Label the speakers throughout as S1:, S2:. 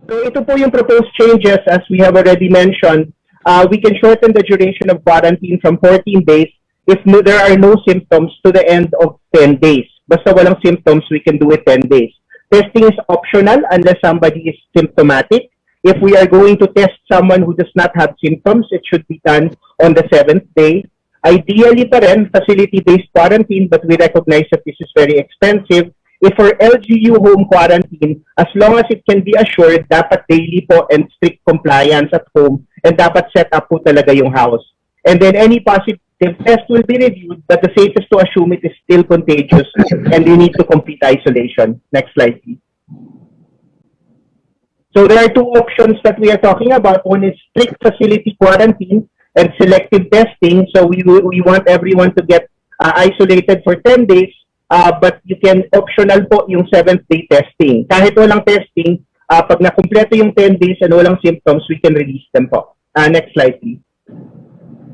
S1: So ito po yung proposed changes as we have already mentioned. We can shorten the duration of quarantine from 14 days if there are no symptoms to the end of 10 days. Basta walang symptoms, we can do it 10 days. Testing is optional unless somebody is symptomatic. If we are going to test someone who does not have symptoms, it should be done on the 7th day. Ideally pa rin, facility-based quarantine, but we recognize that this is very expensive. If for LGU home quarantine, as long as it can be assured, dapat daily po and strict compliance at home, and dapat set up po talaga yung house. And then any positive test will be reviewed, but the safest to assume it is still contagious and you need to complete isolation. Next slide, please. So there are two options that we are talking about. One is strict facility quarantine and selective testing. So we want everyone to get isolated for 10 days, but you can optional po yung 7th day testing. Kahit walang testing, pag nakumpleto yung 10 days and walang symptoms, we can release them po. Next slide, please.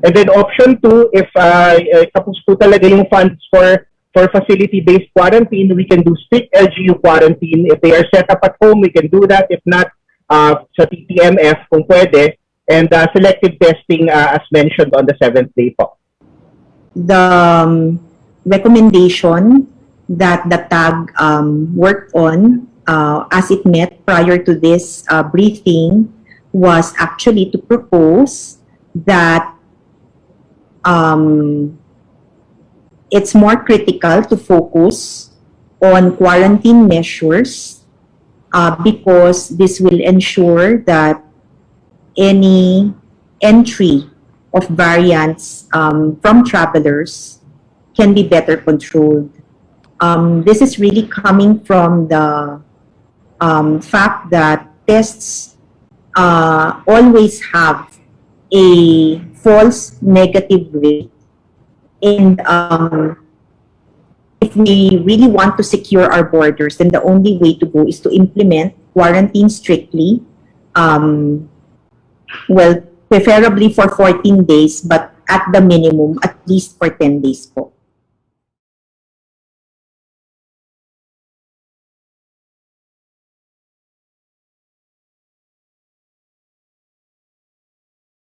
S1: And then option 2, if tapos po talaga yung funds for facility-based quarantine, we can do strict LGU quarantine. If they are set up at home, we can do that. If not, sa TTMF kung pwede. And selective testing as mentioned on the 7th day po.
S2: The recommendation that the TAG worked on as it met prior to this briefing was actually to propose that it's more critical to focus on quarantine measures because this will ensure that any entry of variants from travelers can be better controlled. This is really coming from the fact that tests always have a false negative rate, and if we really want to secure our borders, then the only way to go is to implement quarantine strictly, well, preferably for 14 days, but at the minimum, at least for 10 days po.